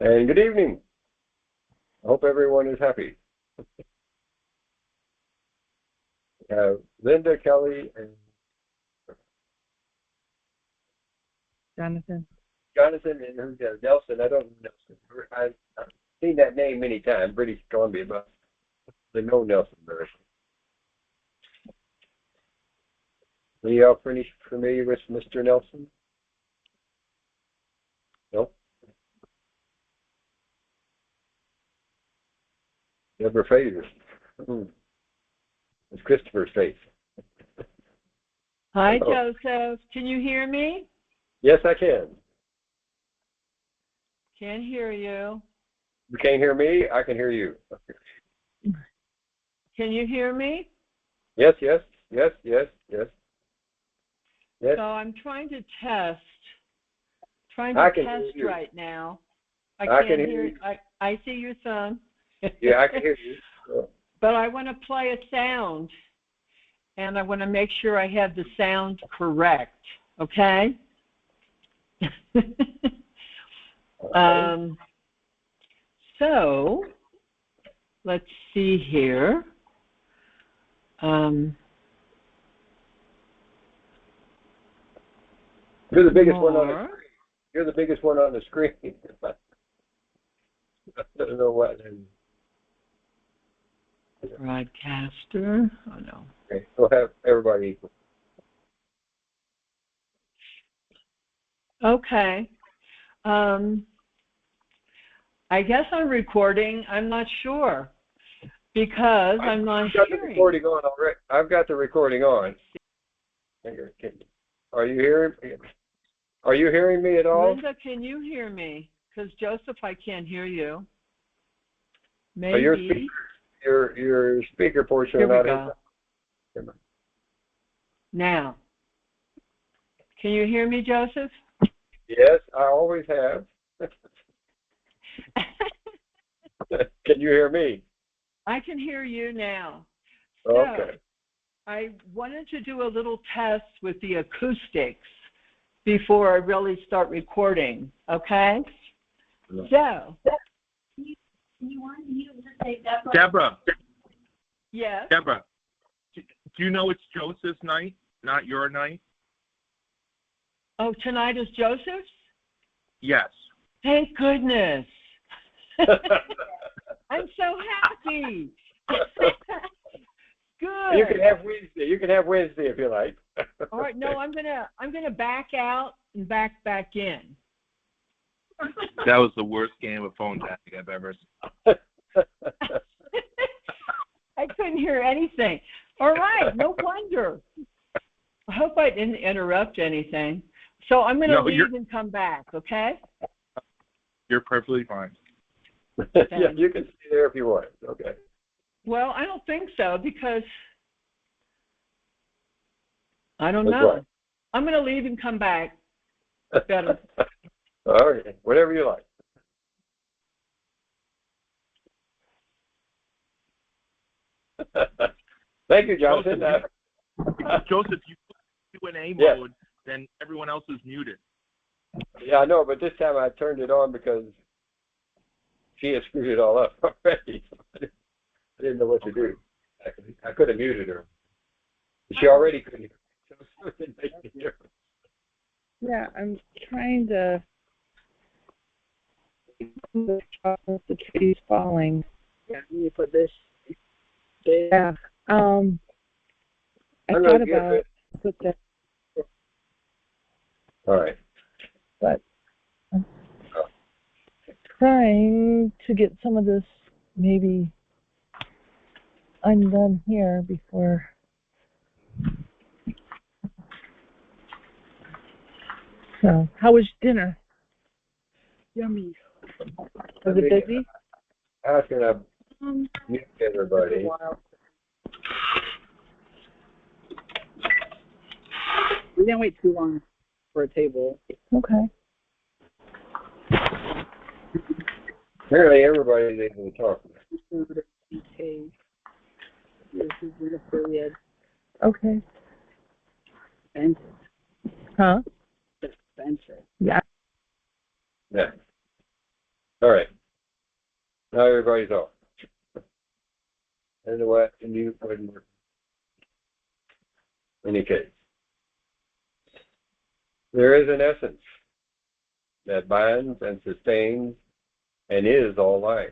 And good evening. I hope everyone is happy. Linda, Kelly, and Jonathan, and who's that? Nelson. I don't know Nelson. I've seen that name many times, British Columbia, but they know Nelson very. Are you all familiar with Mr. Nelson? Nope. Deborah Fraser. It's Christopher's face. Hi, Joseph. Can you hear me? Yes, I can. Can't hear you. You can't hear me? I can hear you. Can you hear me? Yes, yes, yes, yes, yes. Yes. So I'm trying to test. Right now. I can can't hear you. I see your son. Yeah, I can hear you. But I want to play a sound, and I want to make sure I have the sound correct. Okay? So let's see here. You're the biggest one on the screen. You're the biggest one on the screen. I don't know what. Broadcaster. Oh no. Okay, we'll have everybody equal. Okay. I guess I'm recording. I'm not sure because I'm not I've got hearing. the recording on already. I've got the recording on. Are you hearing? Are you hearing me at all? Linda, can you hear me? Because Joseph, I can't hear you. Maybe. Your speaker portion. Here we go. Now, can you hear me, Joseph? Yes, I always have. Can you hear me? I can hear you now. Okay. So, I wanted to do a little test with the acoustics before I really start recording, okay? So. You want to say Deborah? Deborah. Yes? Deborah, do you know it's Joseph's night, not your night? Oh, tonight is Joseph's? Yes. Thank goodness. I'm so happy. Good. You can have Wednesday. You can have Wednesday if you like. All right. No, I'm gonna back out and back in. That was the worst game of phone tag I've ever seen. I couldn't hear anything. All right. No wonder. I hope I didn't interrupt anything. So I'm gonna leave and come back. Okay. You're perfectly fine. Yeah, you can stay there if you want. Okay. Well, I don't think so because I don't know. Right. I'm going to leave and come back. Better. All right. Whatever you like. Thank you, Jonathan. Joseph, you put Q&A mode, then everyone else is muted. Yeah, I know, but this time I turned it on because she had screwed it all up already. I didn't know what to do. I could have muted her. She already couldn't hear. Yeah, I'm trying to the trees falling. Yeah, you put this. Yeah. I thought about put that. All right. But I'm trying to get some of this maybe undone here before. So, how was dinner? Yummy. Was it busy? I was going to mute everybody. We didn't wait too long for a table. Okay. Apparently everybody's able to talk. This is an affiliate. Okay. Spencer. Huh? Spencer. Yeah. Yeah. All right. Now everybody's off. And what? And you wouldn't work. In any case, there is an essence that binds and sustains and is all life.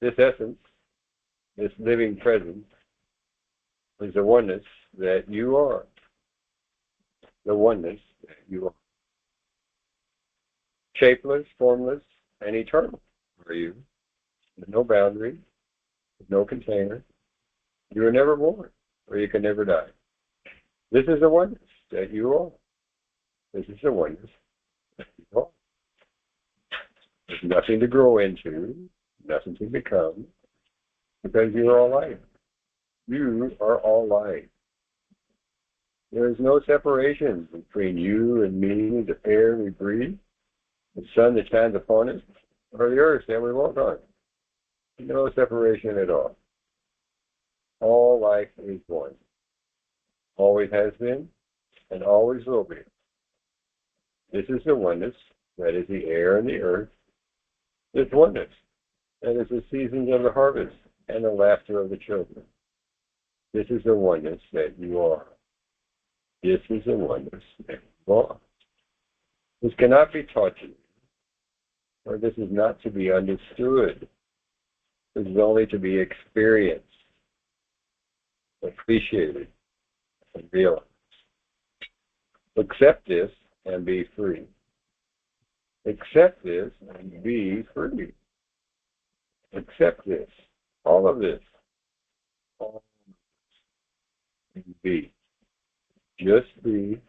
This essence, this living presence, is the oneness that you are. The oneness that you are. Shapeless, formless, and eternal are you. With no boundary, with no container. You were never born, or you can never die. This is the oneness that you are. This is the oneness that you are. There's nothing to grow into, nothing to become, because you are all life. You are all life. There is no separation between you and me, the air we breathe, the sun that shines upon us, or the earth that we walk on. No separation at all. All life is one. Always has been, and always will be. This is the oneness that is the air and the earth. This oneness that is the seasons of the harvest and the laughter of the children. This is the oneness that you are. This is the oneness that you are. This cannot be taught to you, or this is not to be understood. This is only to be experienced, appreciated, and realized. Accept this and be free. Accept this and be free. Accept this, all of this, all of this, and be. Just be,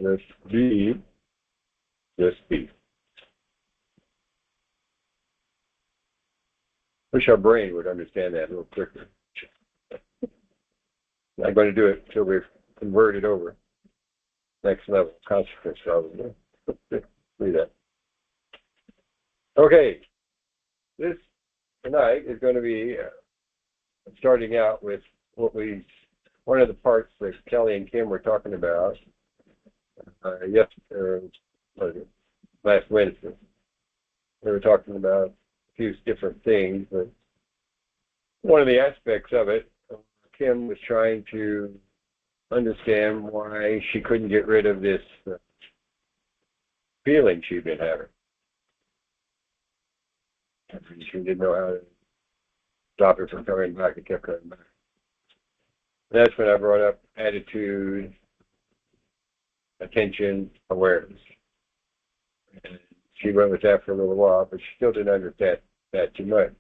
just be, just be. Wish our brain would understand that a little quicker. Not going to do it until we've converted over. Next level, consciousness, probably. See that. Okay, this tonight is going to be starting out with one of the parts that Kelly and Kim were talking about last Wednesday. They were talking about a few different things, but one of the aspects of it, Kim was trying to understand why she couldn't get rid of this feeling she'd been having. She didn't know how to stop it from coming back. It kept coming back. That's when I brought up attitude, attention, awareness. And she went with that for a little while, but she still didn't understand that too much.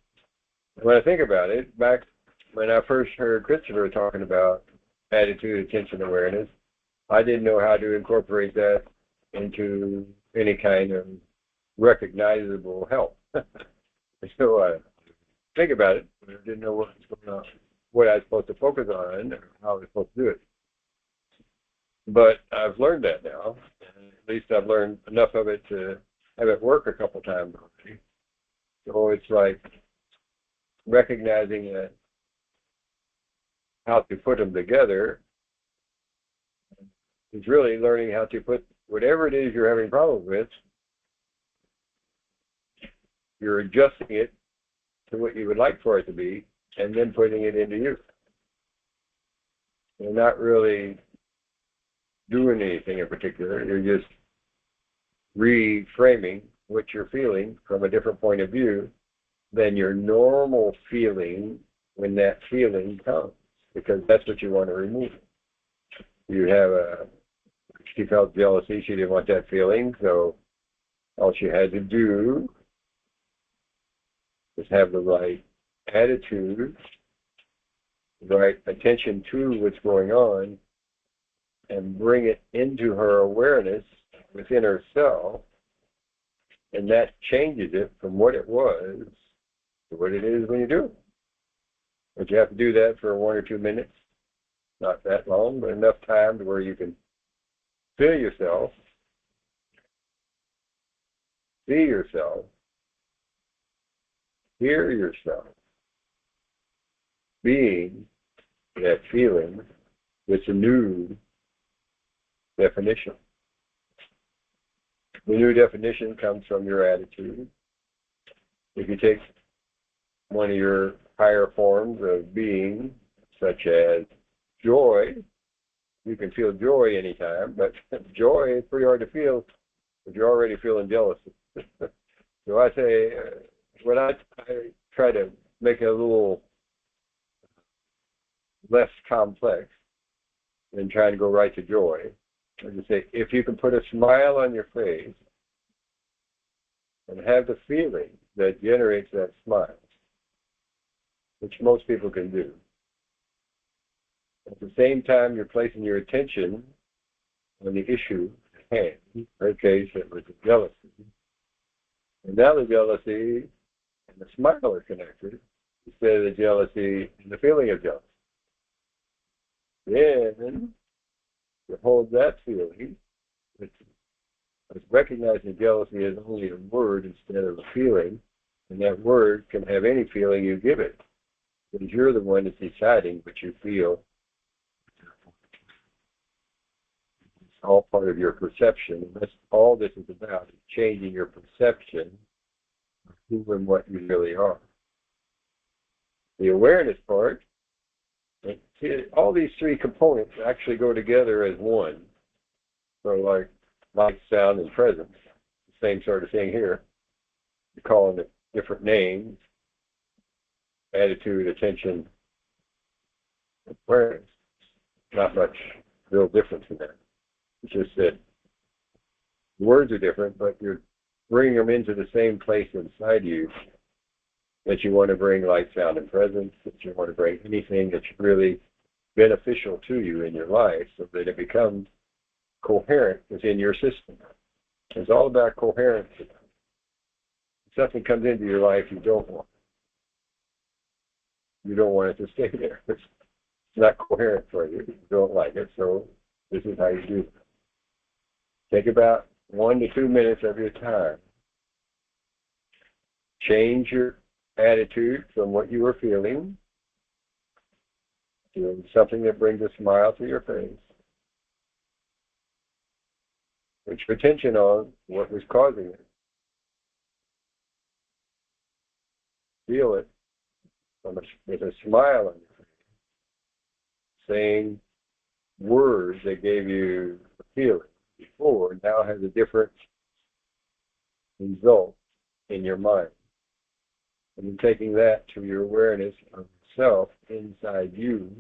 And when I think about it, back when I first heard Christopher talking about attitude, attention, awareness, I didn't know how to incorporate that into any kind of recognizable help. So I think about it, but I didn't know what was going on, what I was supposed to focus on, or how I was supposed to do it. But I've learned that now. At least I've learned enough of it to have it work a couple times already. So it's like recognizing how to put them together is really learning how to put whatever it is you're having problems with, you're adjusting it to what you would like for it to be, and then putting it into use. You're not really doing anything in particular. You're just reframing what you're feeling from a different point of view than your normal feeling when that feeling comes, because that's what you want to remove. She felt jealousy. She didn't want that feeling, so all she had to do was have the right attitude, the right attention to what's going on, and bring it into her awareness within herself, and that changes it from what it was to what it is when you do it. But you have to do that for 1 or 2 minutes, not that long, but enough time to where you can feel yourself, see yourself, hear yourself, being that feeling with a new definition. The new definition comes from your attitude. If you take one of your higher forms of being, such as joy, you can feel joy anytime, but joy is pretty hard to feel if you're already feeling jealousy. So I say, when I try to make it a little less complex than trying to go right to joy, I just say, if you can put a smile on your face and have the feeling that generates that smile, which most people can do, at the same time you're placing your attention on the issue at hand. In her case, it was jealousy. And now the jealousy and the smile are connected instead of the jealousy and the feeling of jealousy. Then you hold that feeling, which is recognizing jealousy as only a word instead of a feeling, and that word can have any feeling you give it, because you're the one that's deciding what you feel. It's all part of your perception, and that's all this is about, is changing your perception of who and what you really are. The awareness part, see, all these three components actually go together as one. So like light, sound, and presence, the same sort of thing here. You're calling it different names: attitude, attention, awareness. Not much real difference in that. It's just that the words are different, but you're bringing them into the same place inside you that you want to bring light, sound, and presence, that you want to bring anything that's really beneficial to you in your life so that it becomes coherent within your system. It's all about coherence. If something comes into your life you don't want, you don't want it to stay there. It's not coherent for you. You don't like it, so this is how you do it. Take about 1 to 2 minutes of your time. Change your attitude from what you were feeling to something that brings a smile to your face. Put your attention on what was causing it. Feel it with a smile on your face. Saying words that gave you a feeling before now has a different result in your mind. And then taking that to your awareness of self inside you,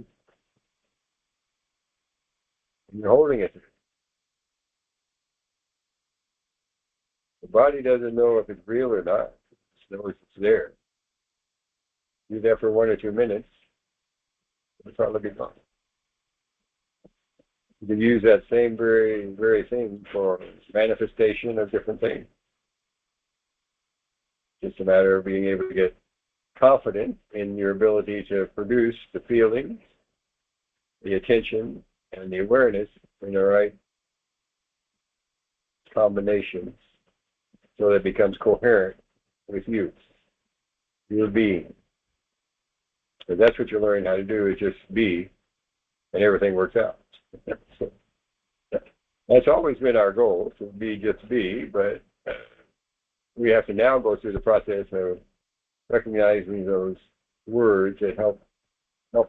and you're holding it there. The body doesn't know if it's real or not. It just knows it's there. You're there for 1 or 2 minutes. It's not looking fine. You can use that same very thing for manifestation of different things. Just a matter of being able to get confident in your ability to produce the feelings, the attention, and the awareness in the right combinations so that it becomes coherent with you, your being. So that's what you learn how to do, is just be, and everything works out. So that's always been our goal, to be just be, but we have to now go through the process of recognizing those words that help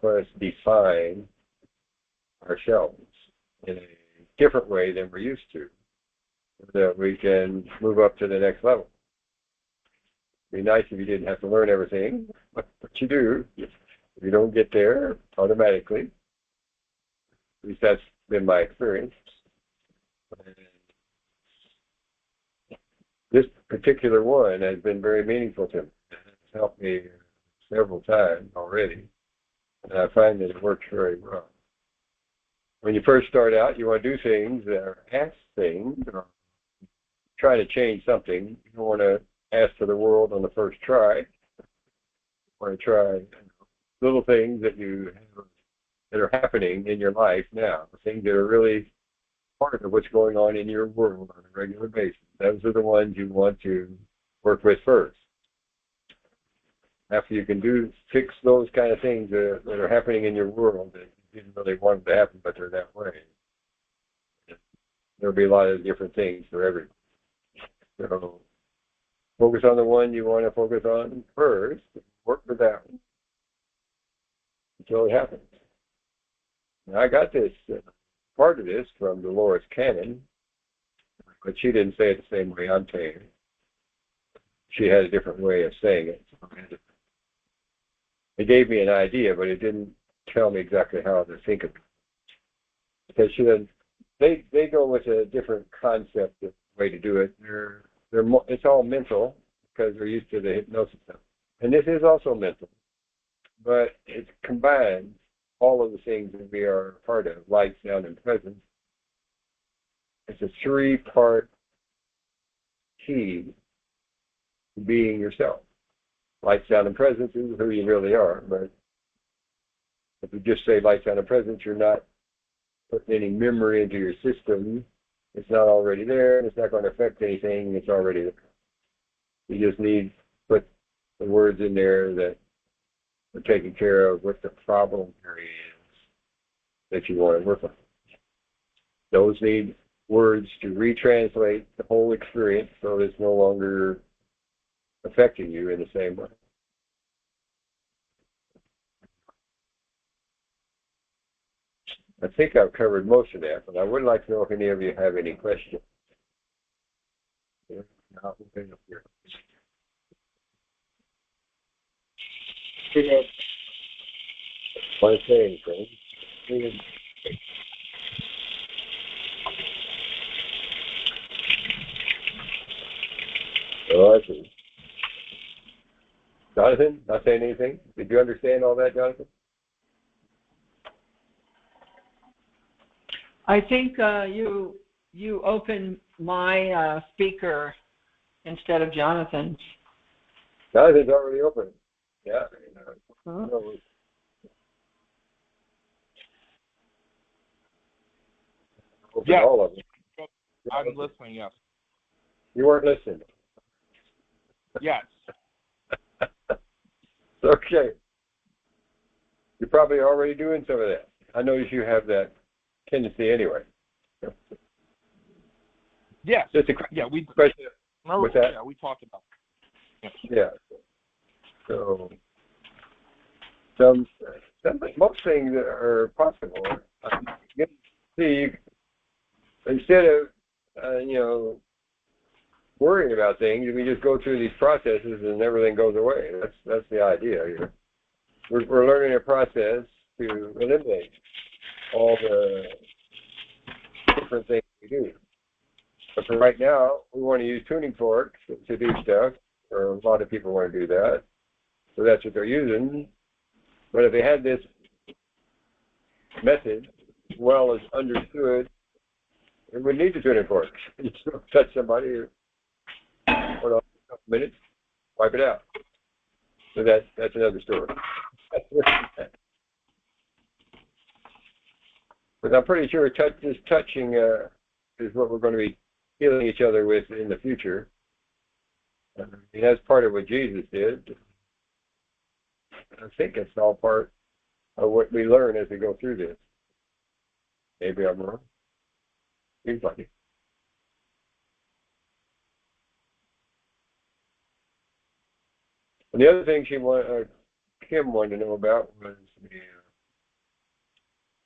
us define ourselves in a different way than we're used to, so that we can move up to the next level. It'd be nice if you didn't have to learn everything, but you do. If you don't get there automatically, at least that's been my experience. And this particular one has been very meaningful to me. It's helped me several times already, and I find that it works very well. When you first start out, you want to do things or ask things or try to change something. You don't want to ask for the world on the first try. You want to try little things that you have, that are happening in your life now, things that are really part of what's going on in your world on a regular basis. Those are the ones you want to work with first. After you can fix those kind of things that are happening in your world that you didn't really want them to happen, but they're that way. There'll be a lot of different things for everyone. So focus on the one you want to focus on first. Work with that one until it happens. And I got this part of this from Dolores Cannon, but she didn't say it the same way I'm saying it. She had a different way of saying it. It gave me an idea, but it didn't tell me exactly how to think of it. Because they go with a different concept of way to do it. It's all mental because they're used to the hypnosis stuff. And this is also mental, but it combines all of the things that we are part of, light, sound, and presence. It's a 3-part key to being yourself. Light, sound, and presence is who you really are, but if you just say light, sound, and presence, you're not putting any memory into your system. It's not already there, and it's not going to affect anything. It's already there. You just need to put the words in there that are taking care of what the problem area is that you want to work on. Those need words to retranslate the whole experience so it's no longer affecting you in the same way. I think I've covered most of that, but I would like to know if any of you have any questions. Yeah, I'll open up here. Want to say anything? Oh, I see. Jonathan, not saying anything? Did you understand all that, Jonathan? I think you opened my speaker instead of Jonathan's. Jonathan's already open. Yeah. Open Yeah. all of them. I'm listening, yes. You weren't listening. Yes. Okay. You're probably already doing some of that. I notice you have that tendency anyway. Yes. Just a Yeah, we question with that. Yeah, we talked about it. Yeah. So most things that are possible. See, instead of worrying about things, we just go through these processes and everything goes away. That's the idea here. We're learning a process to eliminate all the different things we do. But for right now, we want to use tuning forks to do stuff, or a lot of people want to do that. So that's what they're using. But if they had this method well as understood, it would need the tuning forks. You just touch somebody, hold on a couple minutes, wipe it out. So that's another story. But I'm pretty sure touching is what we're going to be healing each other with in the future. And that's part of what Jesus did. I think it's all part of what we learn as we go through this. Maybe I'm wrong. Seems like it. And the other thing Kim wanted to know about was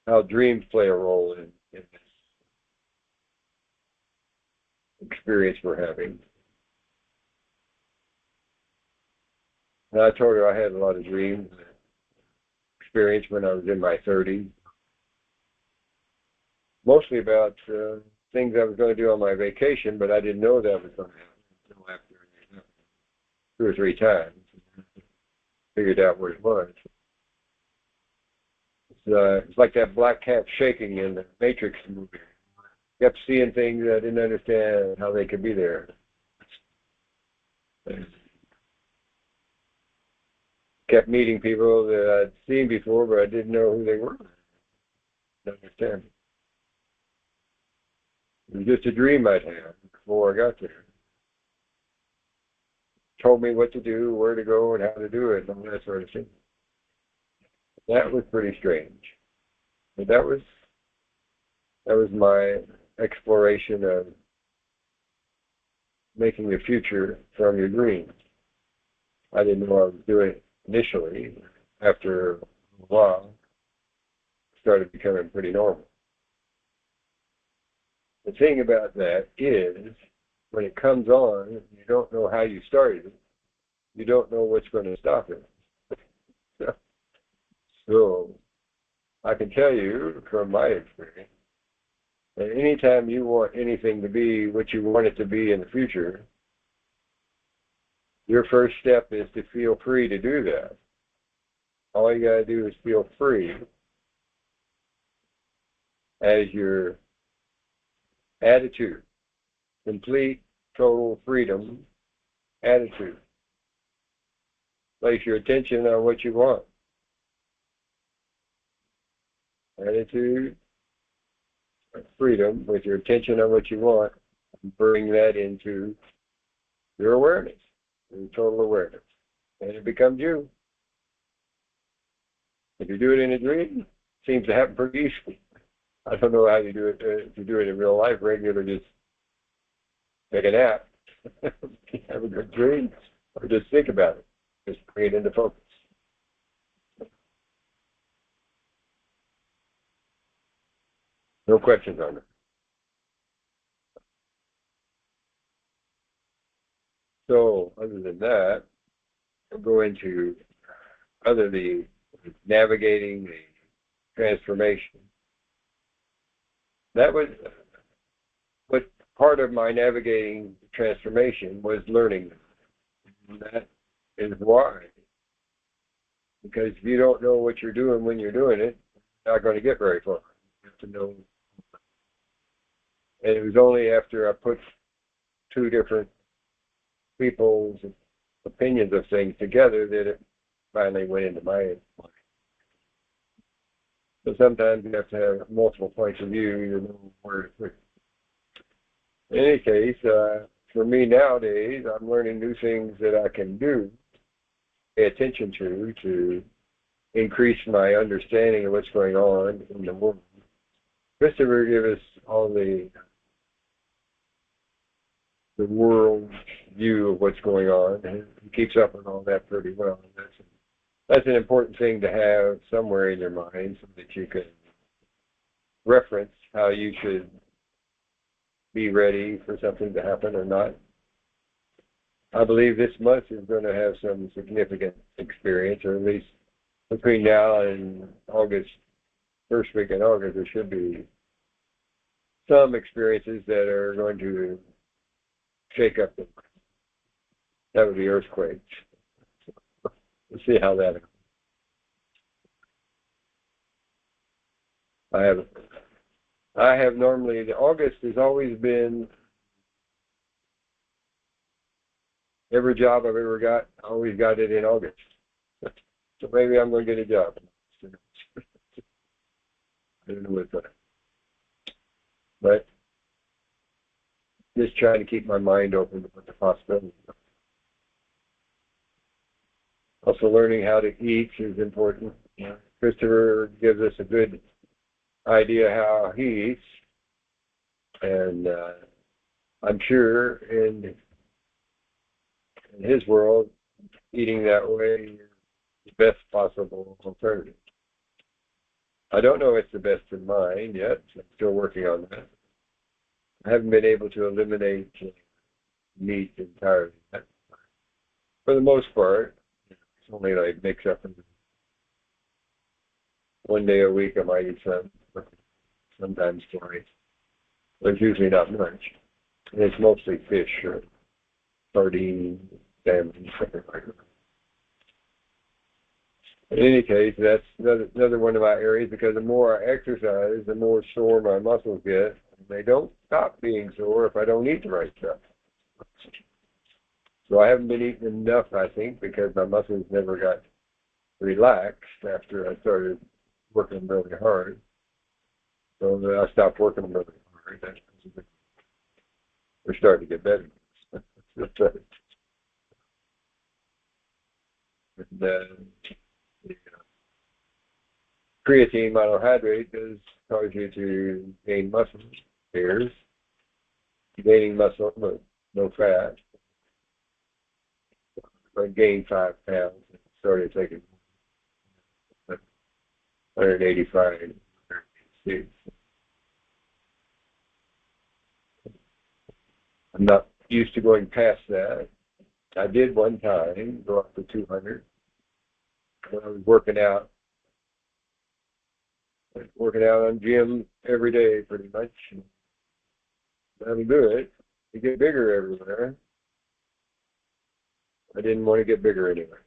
how dreams play a role in this experience we're having. And I told her I had a lot of dreams experience when I was in my 30s. Mostly about things I was going to do on my vacation, but I didn't know that was going to happen until after 2 or 3 times. Figured out what it was. It's like that black cat shaking in the Matrix movie. Kept seeing things I didn't understand how they could be there. Kept meeting people that I'd seen before, but I didn't know who they were. Didn't understand. It was just a dream I'd had before I got there. Told me what to do, where to go, and how to do it, and all that sort of thing. That was pretty strange. But that was my exploration of making a future from your dreams. I didn't know what I was doing initially. After a while, it started becoming pretty normal. The thing about that is, when it comes on, you don't know how you started it. You don't know what's going to stop it. So, I can tell you from my experience that anytime you want anything to be what you want it to be in the future, your first step is to feel free to do that. All you got to do is feel free as your attitude, complete, total freedom attitude. Place your attention on what you want. Attitude, freedom, with your attention on what you want, bring that into your awareness, your total awareness. And it becomes you. If you do it in a dream, it seems to happen pretty easily. I don't know how you do it. If you do it in real life, regular, just take a nap, have a good dream, or just think about it. Just bring it into focus. No questions on it. So, other than that, I'll go into the navigating the transformation. That was what part of my navigating transformation was learning. And that is why. Because if you don't know what you're doing when you're doing it, you're not going to get very far. You have to know. And it was only after I put two different people's opinions of things together that it finally went into my head. So sometimes you have to have multiple points of view to know where to put. In any case, for me nowadays, I'm learning new things that I can do, pay attention to increase my understanding of what's going on in the world. Christopher gave us all the world view of what's going on, and he keeps up with all that pretty well. And that's an important thing to have somewhere in your mind so that you can reference how you should be ready for something to happen or not. I believe this month is going to have some significant experience, or at least between now and August, first week in August, there should be some experiences that are going to shake up the world. That would be earthquakes. We'll see how that goes. I have normally, the August has always been, every job I've ever got, I always got it in August. So maybe I'm going to get a job. I don't know what's that. But just trying to keep my mind open to the possibilities. Also learning how to eat is important. Christopher gives us a good idea how he eats. And I'm sure in his world, eating that way is the best possible alternative. I don't know if it's the best in mine yet. I'm still working on that. I haven't been able to eliminate meat entirely. For the most part, it's only like mix up. One day a week I might eat some, sometimes twice. But it's usually not much. And it's mostly fish or sardines, salmon, something like that. In any case, that's another one of my areas, because the more I exercise, the more sore my muscles get. They don't stop being sore if I don't eat the right stuff. So I haven't been eating enough, I think, because my muscles never got relaxed after I started working really hard. So I stopped working really hard. We're starting to get better. Creatine monohydrate does cause you to gain muscle hairs. Gaining muscle, no fat. I gained 5 pounds and started taking 185, 186. I'm not used to going past that. I did one time go up to 200 when I was working out on gym every day pretty much. That'll do it. You get bigger everywhere. I didn't want to get bigger anywhere.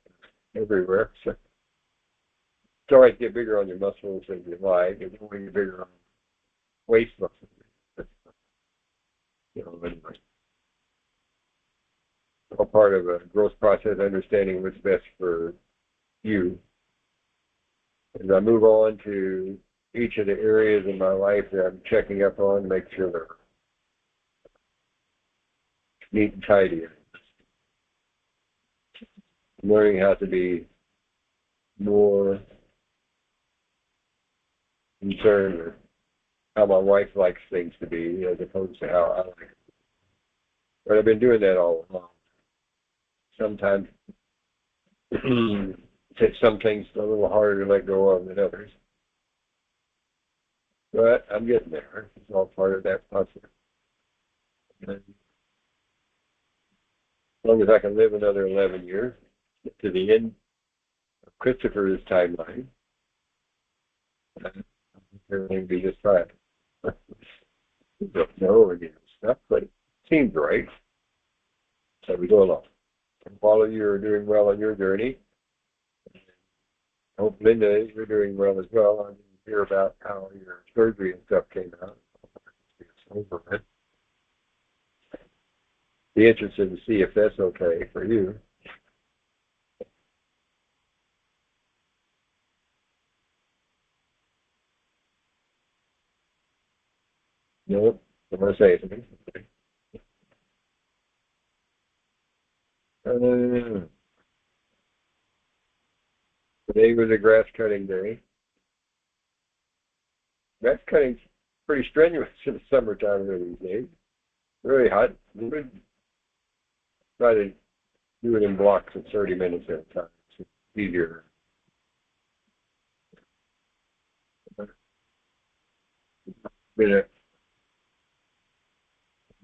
Everywhere. So it's all right to get bigger on your muscles and your leg. You don't want to get bigger on waist muscles. Anyway. All part of a growth process, understanding what's best for you. As I move on to each of the areas in my life that I'm checking up on, make sure they're neat and tidy. I'm learning how to be more concerned with how my wife likes things to be as opposed to how I like it. But I've been doing that all along. Sometimes some things are a little harder to let go of than others. But I'm getting there. It's all part of that process. And as long as I can live another 11 years to the end of Christopher's timeline, everything will be just fine. Don't know any stuff, but it seems right. So we go along. And all of you are doing well on your journey. I hope, Linda, you're doing well as well. I didn't hear about how your surgery and stuff came out. Be interested to see if that's okay for you. No, I'm going to say anything. Today was a grass cutting day. Grass cutting's pretty strenuous in the summertime these days. Really hot. We would try to do it in blocks of 30 minutes at a time. It's easier. Been a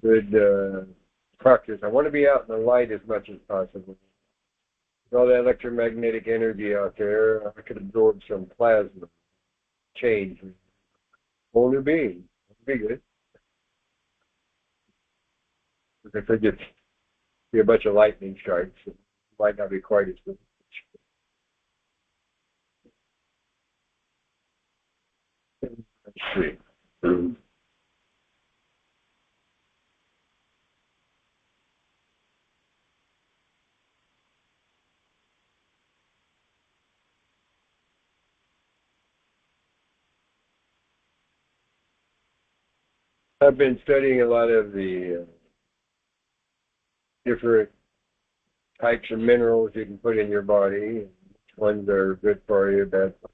good practice. I want to be out in the light as much as possible. With all that electromagnetic energy out there, I could absorb some plasma, change, whole new being. That'd be good. If I just see a bunch of lightning strikes, it might not be quite as good. Let's see. I've been studying a lot of the different types of minerals you can put in your body, and which ones are good for you, bad for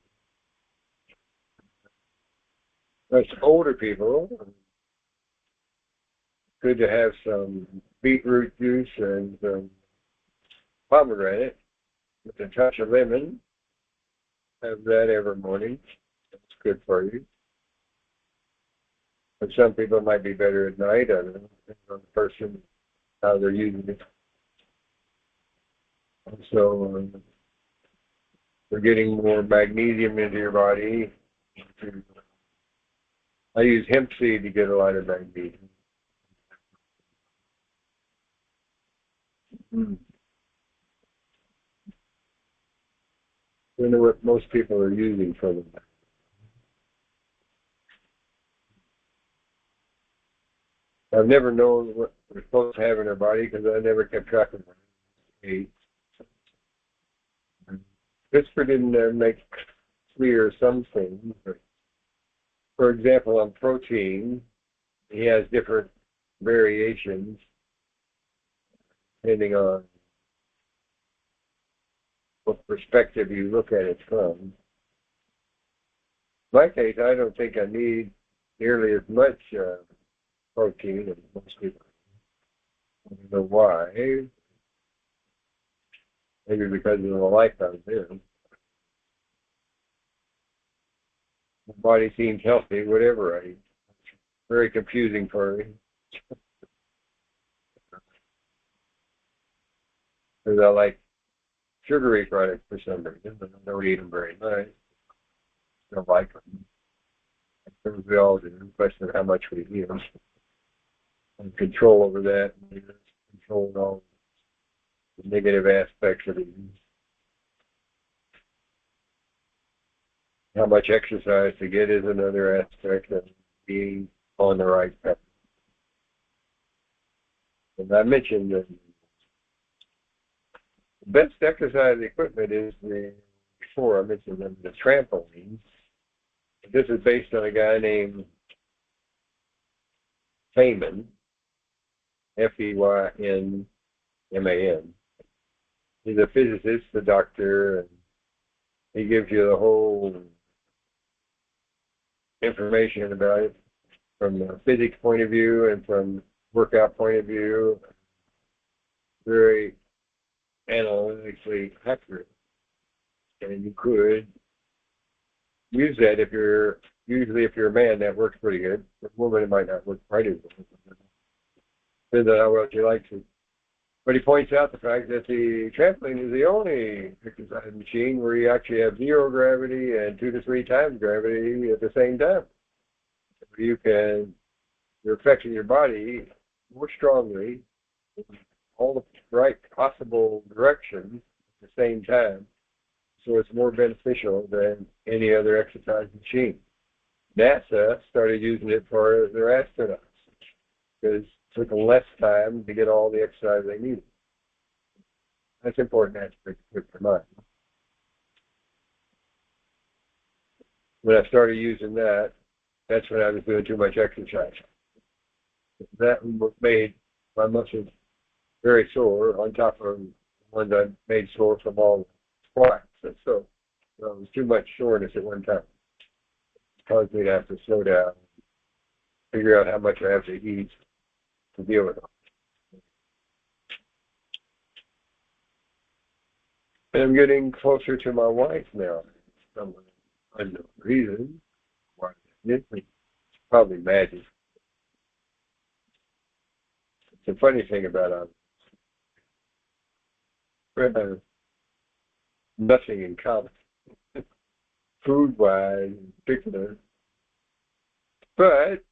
you. Us older people, good to have some beetroot juice and some pomegranate with a touch of lemon. Have that every morning. That's good for you. But some people might be better at night. I don't know, depends on the person, how they're using it. So we're getting more magnesium into your body. I use hemp seed to get a lot of magnesium. I don't know what most people are using for them. I've never known what we're supposed to have in our body because I never kept track of it. Christopher didn't make clear some things. For example, on protein, he has different variations depending on what perspective you look at it from. In my case, I don't think I need nearly as much protein as most people. don't know why. Maybe because of the life I was in. My body seems healthy, whatever I eat. Very confusing for me. Because I like sugary products for some reason, but I don't eat them very much. Don't like them. As we all do, question of how much we eat them. And control over that, and control all the negative aspects of it. How much exercise to get is another aspect of being on the right path. And I mentioned that the best exercise equipment is before I mentioned them, the trampolines. This is based on a guy named Feynman, Feynman. He's a physicist, a doctor, and he gives you the whole information about it from a physics point of view and from workout point of view. Very analytically accurate. And you could use that if you're a man, that works pretty good. For a woman, it might not work quite as well. Depends on how well you like to. But he points out the fact that the trampoline is the only exercise machine where you actually have 0 gravity and 2 to 3 times gravity at the same time. You're affecting your body more strongly in all the right possible directions at the same time. So it's more beneficial than any other exercise machine. NASA started using it for their astronauts because it took them less time to get all the exercise they needed. That's an important aspect to keep in mind. When I started using that, that's when I was doing too much exercise. That made my muscles very sore, on top of the ones I made sore from all the squats. So it was too much soreness at one time. It caused me to have to slow down, figure out how much I have to eat to deal with it. And I'm getting closer to my wife now. For some unknown reason. Why it's probably magic. It's a funny thing about us. We have nothing in common, food-wise in particular. But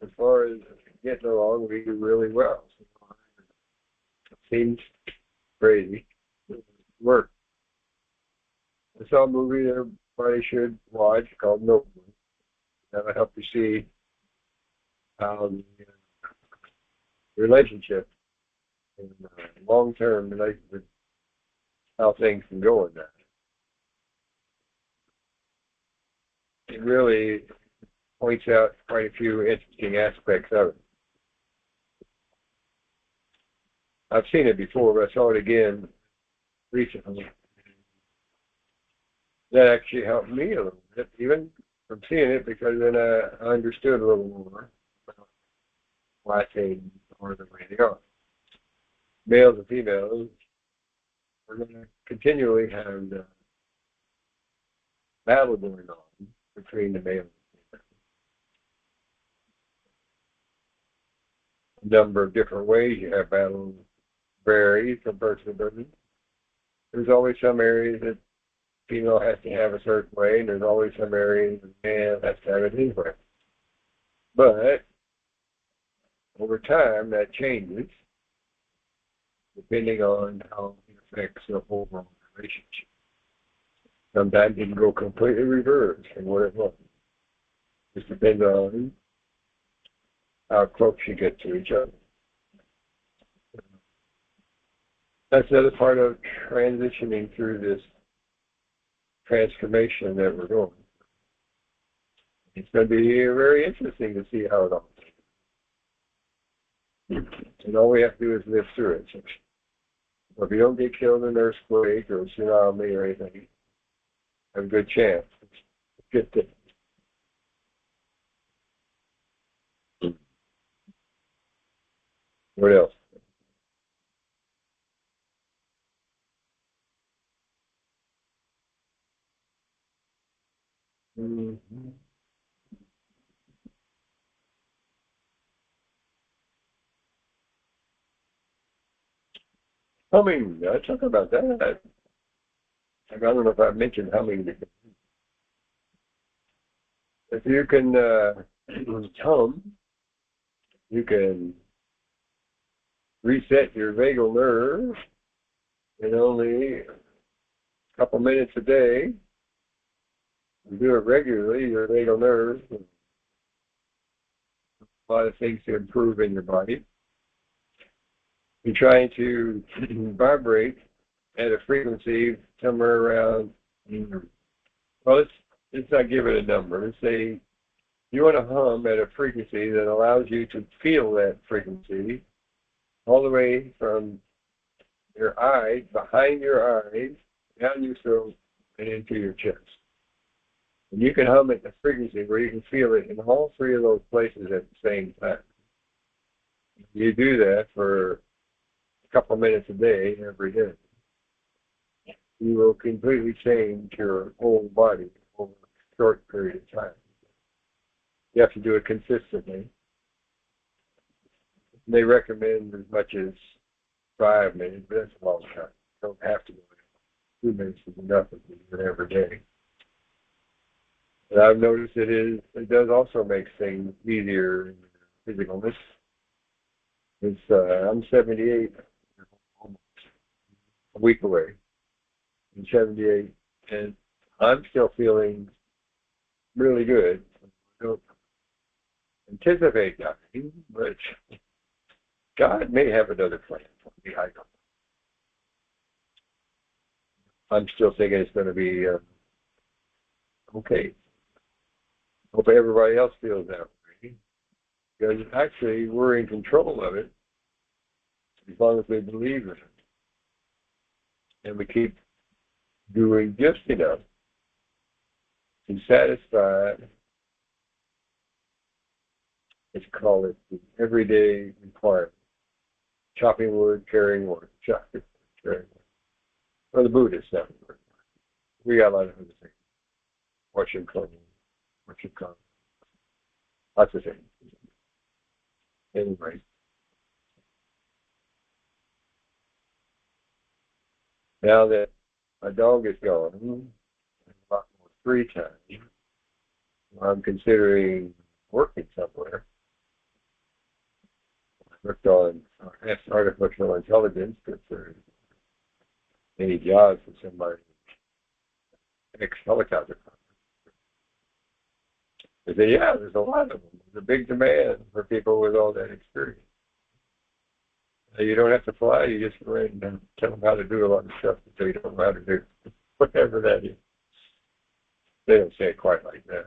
as far as getting along, we do really well. It seems crazy. Work. I saw a movie everybody should watch called Notebook. That'll help you see how the relationship and long-term relationship, how things can go in that. It really points out quite a few interesting aspects of it. I've seen it before, but I saw it again recently. That actually helped me a little bit, even from seeing it, because then I understood a little more about why things are the way they are. Males and females are going to continually have the battle going on between the male and female. A number of different ways you have battles vary from person to person. There's always some areas that female has to have a certain way, and there's always some areas that man has to have it his way. But over time, that changes depending on how it affects the overall relationship. Sometimes it can go completely reverse from what it was. Just depends on how close you get to each other. That's another part of transitioning through this transformation that we're going. It's going to be very interesting to see how it all goes. And all we have to do is live through it. So if you don't get killed in an earthquake or a tsunami or anything, have a good chance. Good thing. What else? Mm-hmm. Humming. I talk about that. I don't know if I mentioned humming. If you can hum, you can reset your vagal nerve in only a couple minutes a day. You do it regularly, your vagal nerve, a lot of things to improve in your body. You're trying to vibrate at a frequency somewhere around, well, let's not give it a number. Let's say you want to hum at a frequency that allows you to feel that frequency all the way from your eyes, behind your eyes, down your throat, and into your chest. And you can hum at the frequency where you can feel it in all three of those places at the same time. You do that for a couple minutes a day, every day. You will completely change your whole body over a short period of time. You have to do it consistently. They recommend as much as 5 minutes, but that's a long time. You don't have to do it. 2 minutes is enough if you do it every day. And I've noticed it does also make things easier in physicalness. I'm 78, almost a week away. I'm 78, and I'm still feeling really good. I don't anticipate dying, but God may have another plan for me. I don't know. I'm still thinking it's going to be okay. Hope everybody else feels that way. Because actually, we're in control of it as long as we believe in it. And we keep doing just enough to satisfy, let's call it the everyday requirement. Chopping wood, carrying wood, chopping wood, carrying wood. Or the Buddhists have it. We got a lot of other things. Washing clothes, washing clothes. Lots of things. Anyway. Now that my dog is gone, a lot more free time, I'm considering working somewhere. I worked on artificial intelligence, but for any jobs for somebody ex-helicopter. I said, yeah, there's a lot of them. There's a big demand for people with all that experience. You don't have to fly. You just go in and tell them how to do a lot of stuff that they don't know how to do, whatever that is. They don't say it quite like that.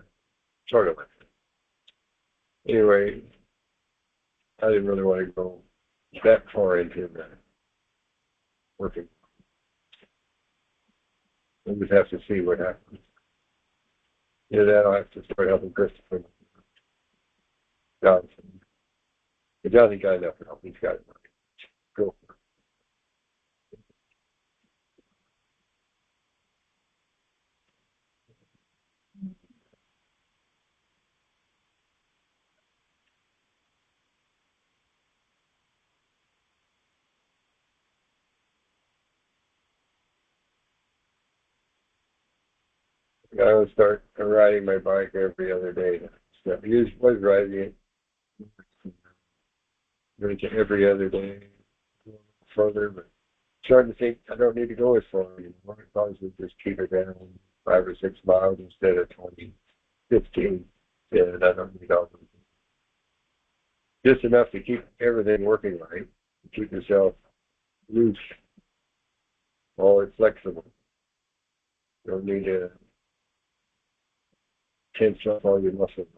Sort of like that. Anyway, I didn't really want to go that far into that working. We'll just have to see what happens. Yeah, then I'll have to start helping Christopher Johnson. But Johnson got enough help. He's got money. Go for it. I would start riding my bike every other day. So I was riding it every other day, further, but starting to think I don't need to go as far anymore. As long as we just keep it down 5 or 6 miles instead of 20, 15. Yeah, I don't need all of it. Just enough to keep everything working right, to keep yourself loose, always flexible. You don't need to tense up all your muscles.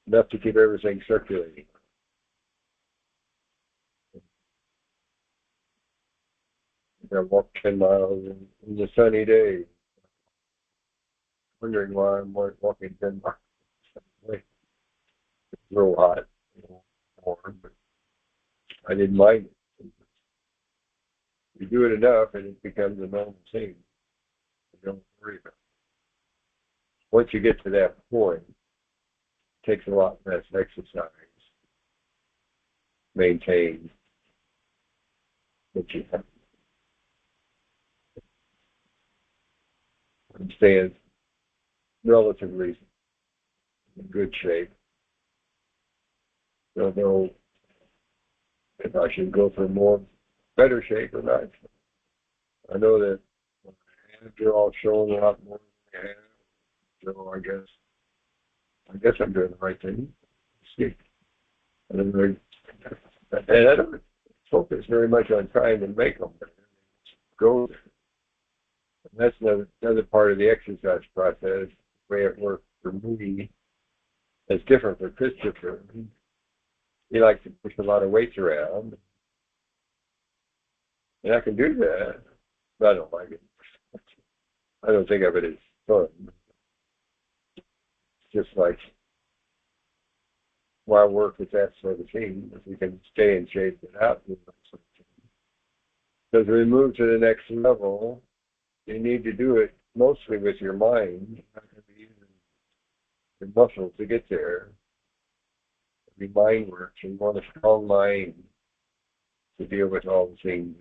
Enough to keep everything circulating. I walk 10 miles in the sunny day, wondering why I'm walking 10 miles. It's real hot, warm, but I didn't mind it. You do it enough and it becomes a normal thing. You don't worry about it. Once you get to that point, it takes a lot less exercise. Maintain what you have. And stay in relatively good shape. Don't know if I should go for more better shape or not. I know that my hands are all showing a lot more than I have, so I guess I'm doing the right thing. See, and I don't focus very much on trying to make them better. Go there. And that's another part of the exercise process. The way it works for me is different for Christopher. He likes to push a lot of weights around. And I can do that, but I don't like it. I don't think of it as fun. It's just like, why work with that sort of thing if you can stay in shape without doing that sort of thing? Because when we move to the next level, you need to do it mostly with your mind. You're not going to be using your muscles to get there. Your mind works. You want a strong mind to deal with all the things.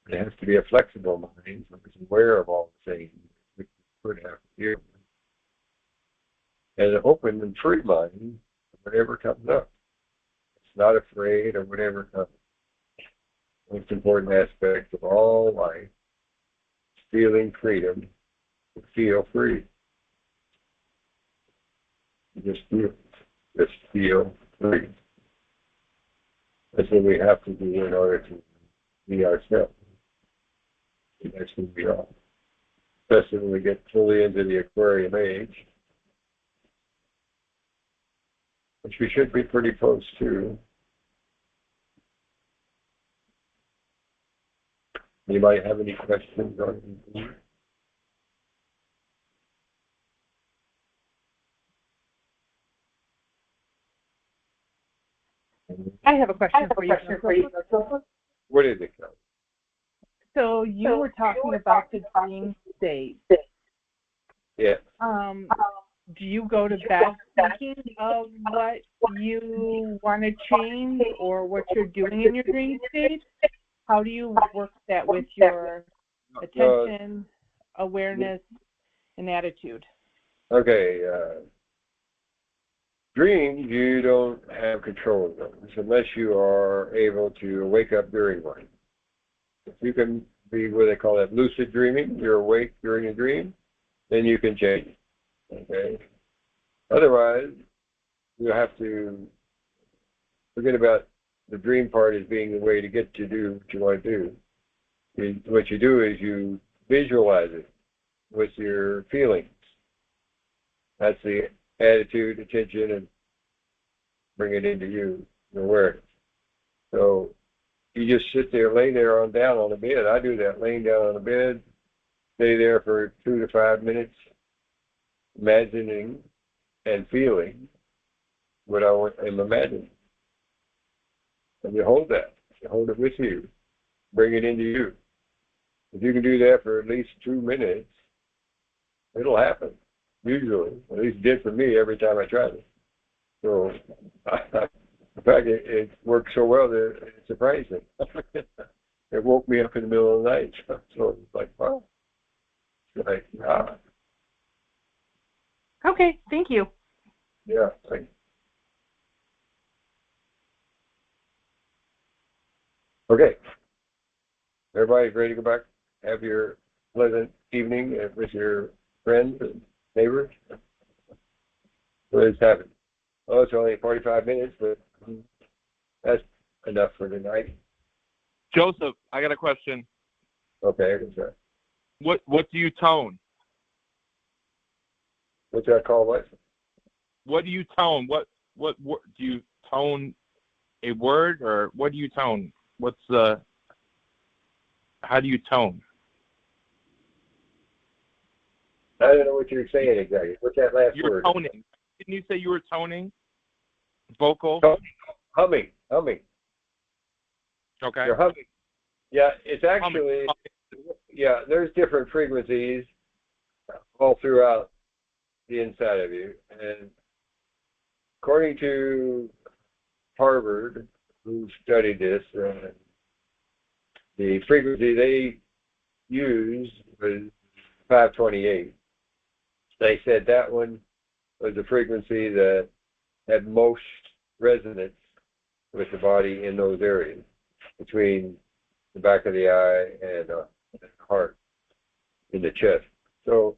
It has to be a flexible mind, so it's aware of all the things which you could have to deal with. And an open and free mind, whatever comes up. It's not afraid of whatever comes. The most important aspect of all life is feeling freedom to feel free. Just feel free. That's what we have to do in order to be ourselves. That's who we are. Especially when we get fully into the Aquarium age, which we should be pretty close to. Anybody have any questions on anything? I have a question for you. What is it, Kelly? So you were talking about the dream state. Yeah. Do you go to bed thinking of what you want to change or what you're doing in your dream state? How do you work that with your attention, awareness, and attitude? Okay. Dreams, you don't have control of those unless you are able to wake up during one. If you can be what they call that lucid dreaming, you're awake during a dream, then you can change it. Okay. Otherwise, you have to forget about the dream part as being the way to get to do what you want to do. What you do is you visualize it with your feelings. That's the attitude, attention, and bring it into you, your awareness. So you just sit there, lay there on down on the bed. I do that, laying down on the bed, stay there for 2 to 5 minutes, imagining and feeling what I'm imagining. And you hold that. You hold it with you. Bring it into you. If you can do that for at least 2 minutes, it'll happen. Usually. At least it did for me every time I tried it. So, in fact, it worked so well that it surprised me. It woke me up in the middle of the night. So it was like, wow. It's like, ah. Okay, thank you. Yeah, thanks. Okay. Everybody's ready to go back? Have your pleasant evening with your friends and neighbors? What is happening? Oh, it's only 45 minutes, but that's enough for tonight. Joseph, I got a question. Okay, what's that? What do you tone? What's that called? What? What do you tone? What do you tone a word, or what do you tone? How do you tone? I don't know what you're saying exactly. What's that last You're word? toning. Didn't you say you were toning? Vocal? Humming. humming. Okay. You're humming. Yeah, it's actually, Humming. yeah, there's different frequencies all throughout the inside of you. And according to Harvard, who studied this, the frequency they used was 528. They said that one was the frequency that had most resonance with the body in those areas between the back of the eye and the heart in the chest. So,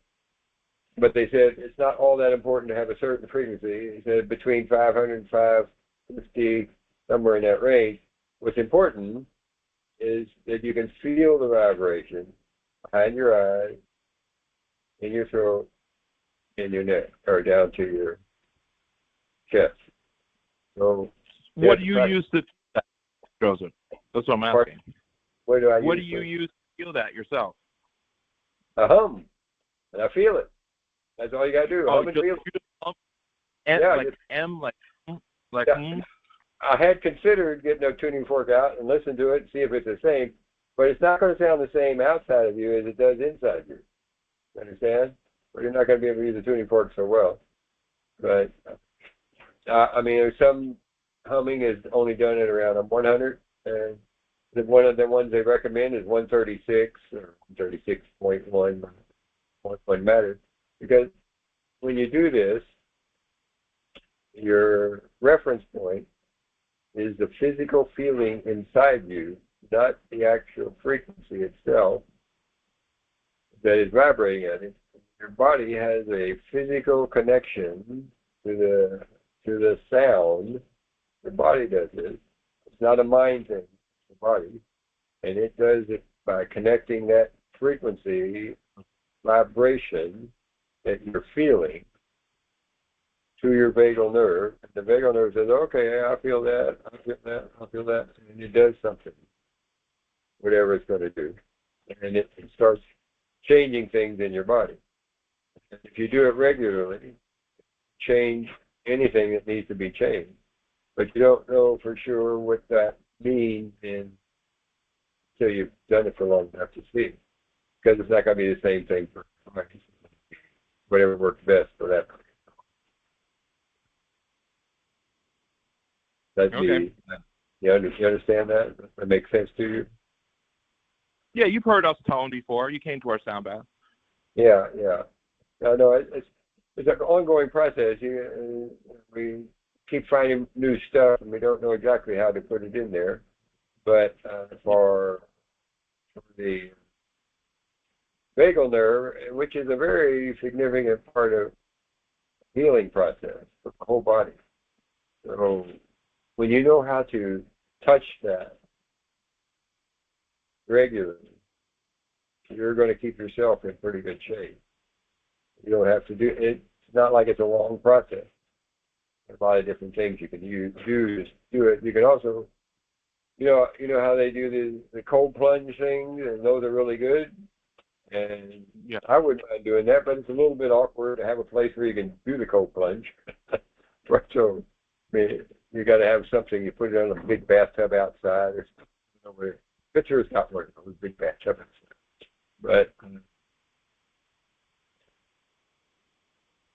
but they said it's not all that important to have a certain frequency. They said between 500 and 550, somewhere in that range. What's important is that you can feel the vibration behind your eyes, in your throat, in your neck, or down to your chest. So, what do you use to that, Joseph? That's what I'm asking. What do I What use do you use to feel that yourself? I hum, and I feel it. That's all you got to do. Hum and just, feel you just hum? And, Yeah, like just, M, like yeah. I had considered getting a tuning fork out and listen to it and see if it's the same, but it's not going to sound the same outside of you as it does inside you. You understand? But you're not going to be able to use a tuning fork so well. But, I mean, there's some humming is only done at around 100, and one of the ones they recommend is 136 or 136.1. What matters, because when you do this, your reference point is the physical feeling inside you, not the actual frequency itself that is vibrating at it. Your body has a physical connection to the sound. The body does it. It's not a mind thing. It's the body, and it does it by connecting that frequency, vibration that you're feeling to your vagal nerve. And the vagal nerve says, okay, I feel that, I feel that, I feel that, and it does something, whatever it's going to do. And it starts changing things in your body. And if you do it regularly, change anything that needs to be changed. But you don't know for sure what that means until you've done it for long enough to see. Because it's not going to be the same thing for everybody. Whatever works best for that person. That's Okay. You understand that? Does that make sense to you? Yeah, you've heard us tone before. You came to our sound bath. Yeah. No, it's an ongoing process. We keep finding new stuff, and we don't know exactly how to put it in there. But for the vagal nerve, which is a very significant part of the healing process for the whole body. So when you know how to touch that regularly, you're going to keep yourself in pretty good shape. You don't have to do it. It's not like it's a long process. There's a lot of different things you can do to do it. You can also, you know how they do the cold plunge things, and those are really good. And Yeah. I wouldn't mind doing that, but it's a little bit awkward to have a place where you can do the cold plunge. So, I mean, you got to have something. You put it on a big bathtub outside, or something. Picture's got one of those big bathtubs. But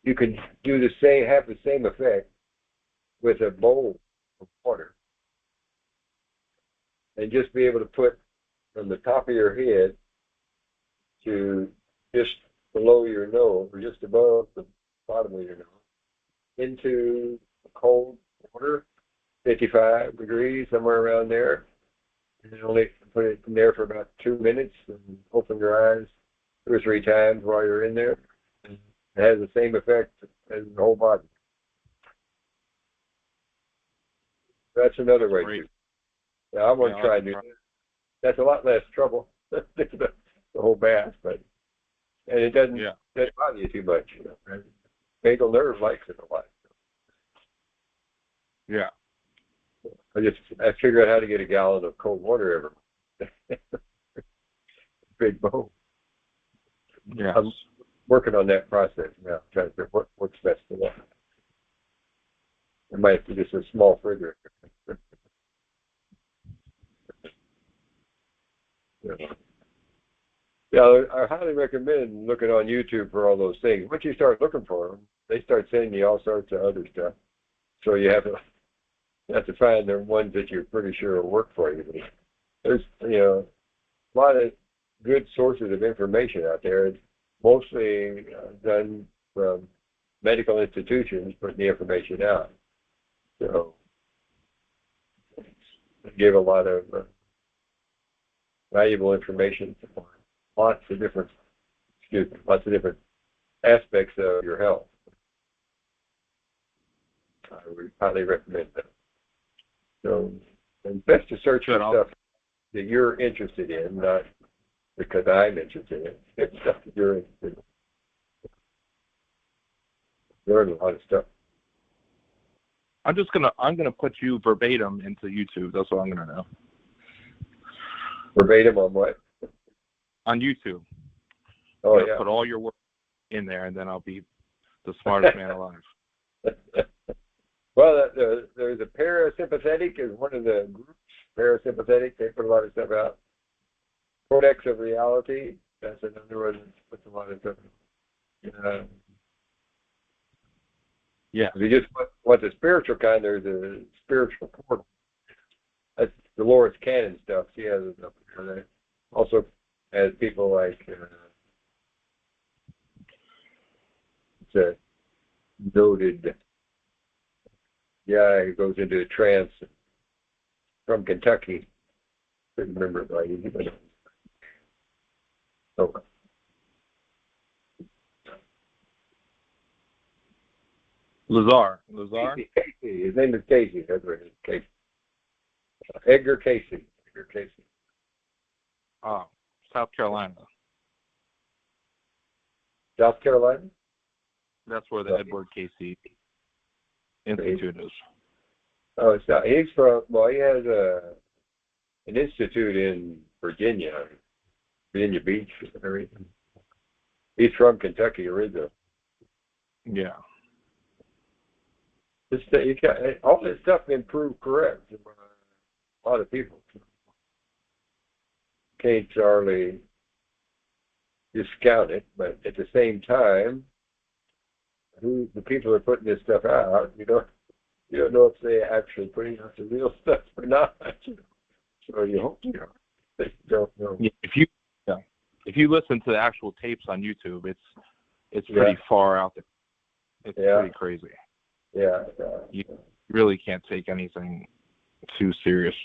you can do have the same effect with a bowl of water, and just be able to put from the top of your head to just below your nose, or just above the bottom of your nose, into cold water, 55 degrees, somewhere around there, and only put it in there for about 2 minutes, and open your eyes 2 or 3 times while you're in there. It has the same effect as the whole body. That's another way Great. to. Yeah, I want to try and do that. That's a lot less trouble than the whole bath, and it doesn't bother you too much. Right? Vagal nerve likes it a lot. Yeah. I figured out how to get a gallon of cold water every big bowl. Yeah. I'm working on that process now, trying to figure what works best for that. It might be just a small refrigerator. Yeah, I highly recommend looking on YouTube for all those things. Once you start looking for them, they start sending you all sorts of other stuff. So you have to find the ones that you're pretty sure will work for you. There's a lot of good sources of information out there. It's mostly done from medical institutions putting the information out. So they give a lot of valuable information for lots of different aspects of your health. I would highly recommend that. So it's best to search for stuff that you're interested in, not because I'm interested in it. It's stuff that you're interested in. Learn a lot of stuff. I'm gonna put you verbatim into YouTube. That's what I'm gonna do. Verbatim on what? On YouTube. Oh, yeah. Put all your work in there, and then I'll be the smartest man alive. Well, there's a parasympathetic is one of the groups. Parasympathetic, they put a lot of stuff out. Codex of Reality, that's another one that puts a lot of stuff out. Yeah. If you just want the spiritual kind, there's a spiritual portal. That's Dolores Cannon stuff. She has it up there. Also has people like it's a noted guy who goes into a trance from Kentucky. Couldn't remember it right. But oh. Lazar. Casey. His name is Casey. That's right. Casey. Edgar Casey. Oh, South Carolina. South Carolina? That's where the Edward Casey Institute is. Oh, it's not. He's from, he has an institute in Virginia Beach and everything. He's from Kentucky originally. Yeah. All this stuff can prove correct. A lot of people can't hardly discount it, but at the same time, the people are putting this stuff out, you don't know if they're actually putting out the real stuff or not. So you hope they don't know. Yeah, if you listen to the actual tapes on YouTube, it's pretty far out there. It's pretty crazy. Yeah. You really can't take anything too serious.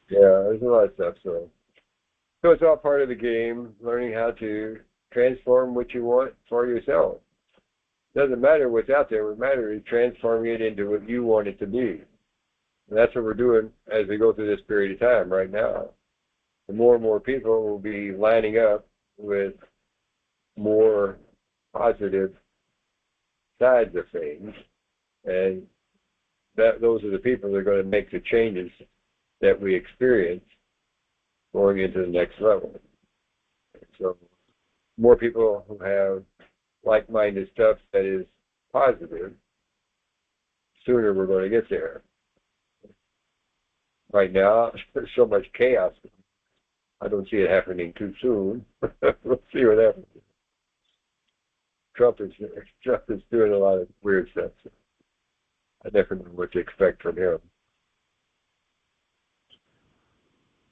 Yeah, there's a lot of stuff. So it's all part of the game, learning how to transform what you want for yourself. Doesn't matter what's out there. What matters is transforming it into what you want it to be. And that's what we're doing as we go through this period of time right now. The more and more people will be lining up with more positive sides of things. And those are the people that are going to make the changes that we experience going into the next level. So more people who have like-minded stuff that is positive, sooner we're going to get there. Right now, there's so much chaos. I don't see it happening too soon. We'll see what happens. Trump is doing a lot of weird stuff. So I never know what to expect from him.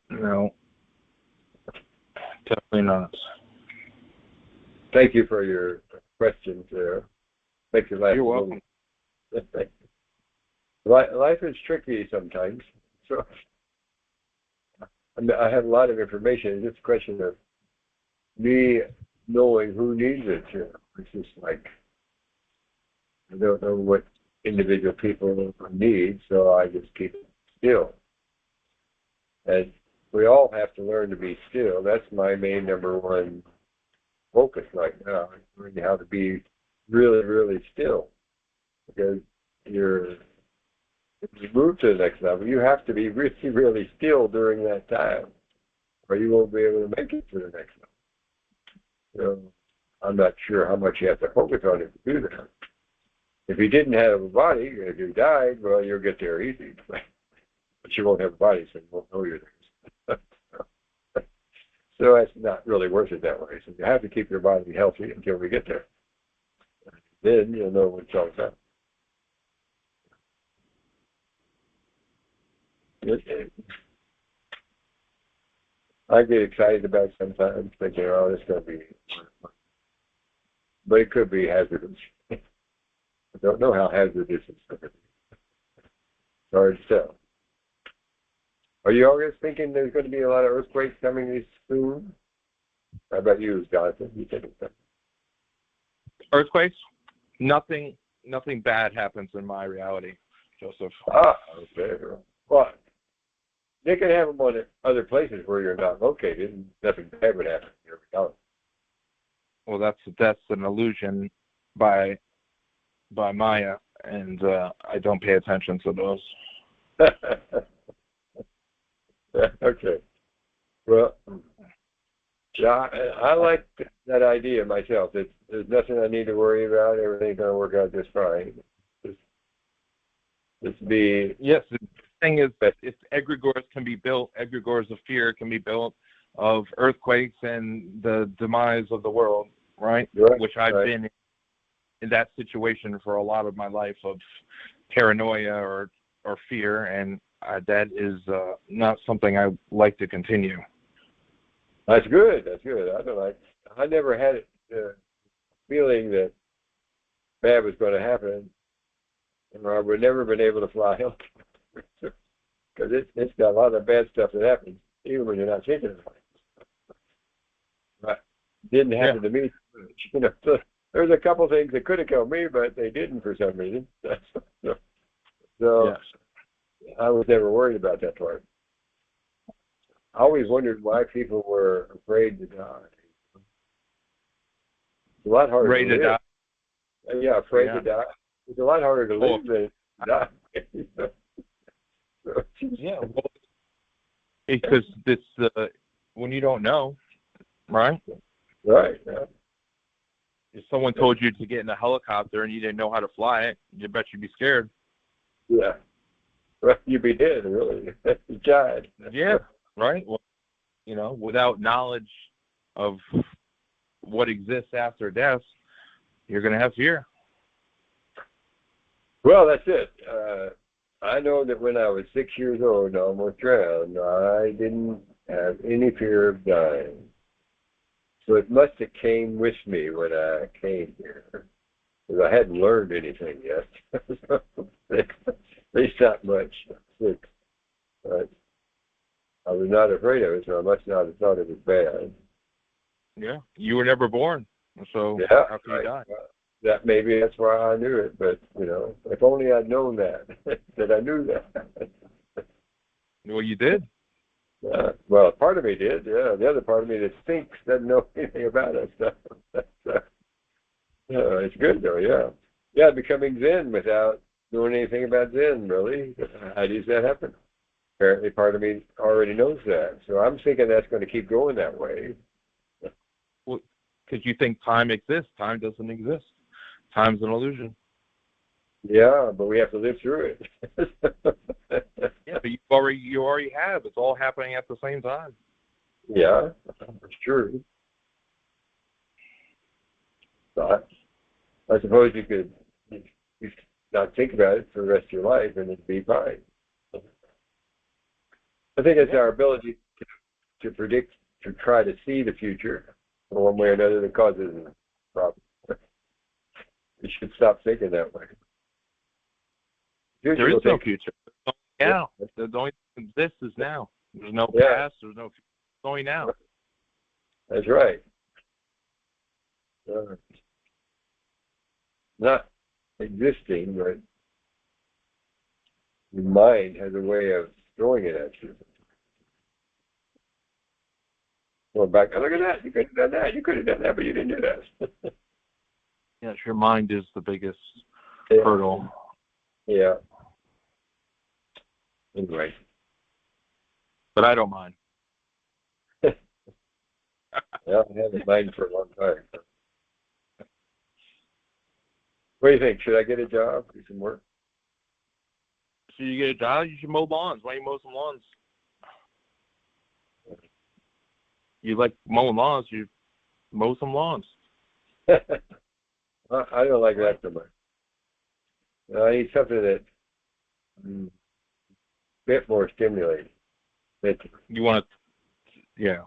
No, definitely not. Thank you for your questions there. Make your life. You're welcome. Life is tricky sometimes. So I have a lot of information. It's just a question of me knowing who needs it. It's just like I don't know what individual people need, so I just keep still. And we all have to learn to be still. That's my main number one focus right now. Learning how to be really, really still. Because if you move to the next level, you have to be really, really still during that time, or you won't be able to make it to the next level. So I'm not sure how much you have to focus on it to do that. If you didn't have a body, if you died, well, you'll get there easy. But you won't have a body, so you won't know you're there. So it's not really worth it that way. So you have to keep your body healthy until we get there. Then you'll know what it's all about. I get excited about sometimes thinking, oh, this is going to be, but it could be hazardous. I don't know how hazardous it's going to be. It's hard to tell. Are you always thinking there's going to be a lot of earthquakes coming soon? How about you, Jonathan? You think it's Earthquakes? Nothing bad happens in my reality, Joseph. Okay. Well, they can have them on other places where you're not located, and nothing bad would happen here. Well, that's an illusion by Maya, and I don't pay attention to those. Okay. Well, yeah, I like that idea myself. There's nothing I need to worry about. Everything's going to work out just fine. Just be. Yes, the thing is that if egregores can be built, egregores of fear can be built of earthquakes and the demise of the world, right? Which I've been in that situation for a lot of my life of paranoia or fear, and that is not something I like to continue. That's good. I never had the feeling that bad was going to happen, or I would never been able to fly helicopter because it's got a lot of bad stuff that happens even when you're not thinking of it. But didn't happen to me. You know, so there's a couple things that could have killed me, but they didn't for some reason. So yes. I was never worried about that part. I always wondered why people were afraid to die. It's a lot harder afraid to die. Yeah, afraid to die. It's a lot harder to live than to die. Yeah, well, because this when you don't know, right? Right. Yeah. If someone told you to get in a helicopter and you didn't know how to fly it, you bet you'd be scared. Yeah. Well, you'd be dead, really. You died. Yeah. Right. Well, you know, without knowledge of what exists after death, you're going to have fear. Well, that's it. I know that when I was 6 years old and almost drowned, I didn't have any fear of dying. So it must have came with me when I came here, because I hadn't learned anything yet. At least not much. But I was not afraid of it, so I must not have thought it was bad. Yeah, you were never born, so yeah, how can you die? That maybe that's why I knew it, but you know, if only I'd known that, that I knew that. Well, you did. Well, part of me did. Yeah, the other part of me that thinks doesn't know anything about it. So, it's good though. Yeah, yeah, becoming Zen without knowing anything about Zen. Really, how does that happen? Apparently, part of me already knows that. So I'm thinking that's going to keep going that way. Well, because you think time exists. Time doesn't exist. Time's an illusion. Yeah, but we have to live through it. Yeah, but you already have. It's all happening at the same time. Yeah, that's true. But I suppose you could not think about it for the rest of your life and it'd be fine. I think it's our ability to predict, to try to see the future in one way or another that causes a problem. We should stop thinking that way. There is no future. Now. The only thing that exists is now. There's no past. There's no future. It's only now. That's right. Not existing, but your mind has a way of throwing it at you. Going back, oh, look at that. You could have done that. You could have done that, but you didn't do that. Yes, your mind is the biggest hurdle. Yeah. Anyway. But I don't mind. Yeah, I haven't minded for a long time. What do you think? Should I get a job? Do some work? So you get a job, you should mow lawns. Why don't you mow some lawns? you like mowing lawns, you mow some lawns. I don't like that so much. I need something that's a bit more stimulating. You want to, yeah.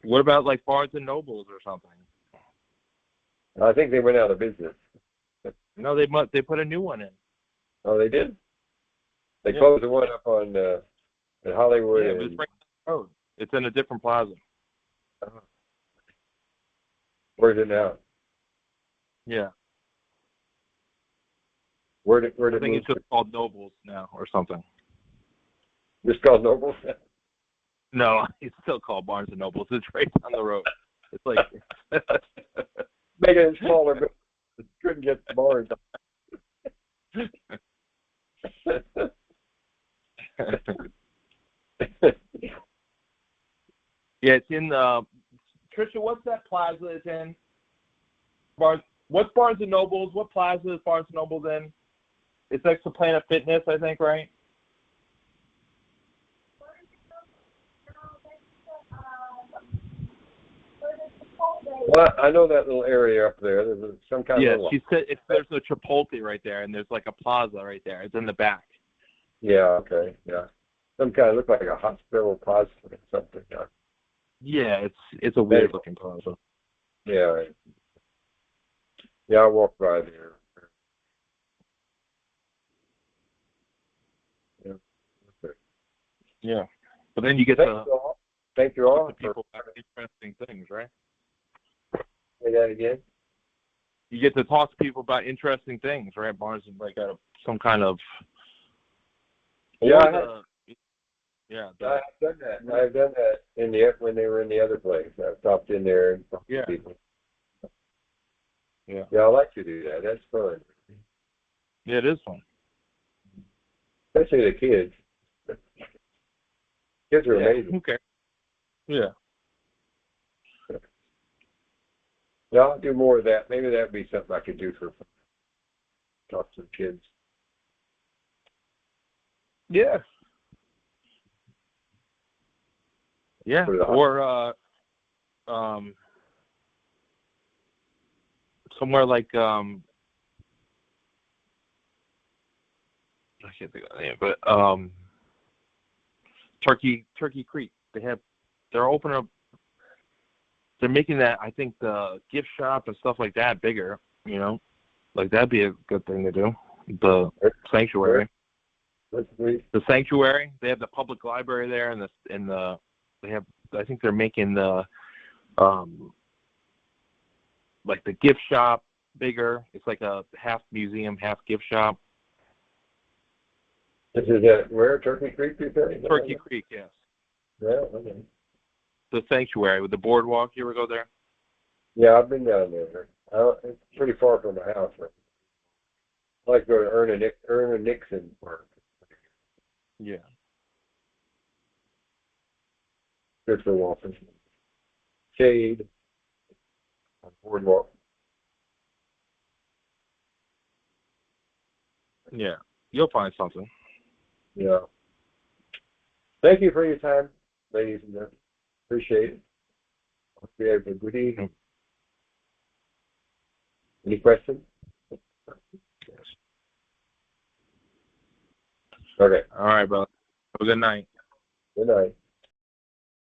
What about like Barnes and Nobles or something? I think they went out of business. No, they put a new one in. Oh, they did? They Yeah. closed the one up on at Hollywood. Yeah, it's right down the road. It's in a different plaza. Where's it now? Yeah. Where did I think move it's just called Nobles now or something. Just called Noble? No, it's still called Barnes and Nobles. It's right down the road. It's like Making it smaller, but it couldn't get Barnes. yeah, it's in Trisha, what's that plaza it's in? What's Barnes and Nobles? What plaza is Barnes and Nobles in? It's next to Planet Fitness, I think, right? Well, I know that little area up there. There's some kind Yeah, of little... she said there's a Chipotle right there, and there's like a plaza right there. It's in the back. Yeah, okay, yeah. Some kind of look like a hospital plaza or something. Yeah, it's a weird looking plaza. Yeah. Yeah, I walked by there. Yeah. Okay. Yeah, but then you get Thank you all the people about interesting things, right? Say that again. You get to talk to people about interesting things, right? Barnes is like some kind of Yeah, or I've done that. I've done that when they were in the other place. I've stopped in there and talked to people. Yeah. Yeah, I like to do that. That's fun. Yeah, it is fun. Especially the kids. Kids are amazing. Okay. Yeah. Yeah, I'll do more of that. Maybe that'd be something I could do for talk to the kids. Yeah. Yeah. Or somewhere like I can't think of the name, but Turkey Creek. They're opening up. They're making that, I think, the gift shop and stuff like that bigger. You know, like that'd be a good thing to do. The sanctuary. The sanctuary. They have the public library there, and they have. I think they're making the like the gift shop bigger. It's like a half museum, half gift shop. This is at where? Turkey Creek, you say? Turkey Creek, yes. Yeah, okay. The sanctuary with the boardwalk. You ever go there? Yeah, I've been down there. It's pretty far from my house. Right? I like to go to Erna Nixon Park. Yeah. Good for walking. Shade. On boardwalk. Yeah. You'll find something. Yeah. Thank you for your time, ladies and gentlemen. Appreciate it. Hope you have a good evening. Any questions? Yes. Okay. All right, brother. Have a good night. Good night.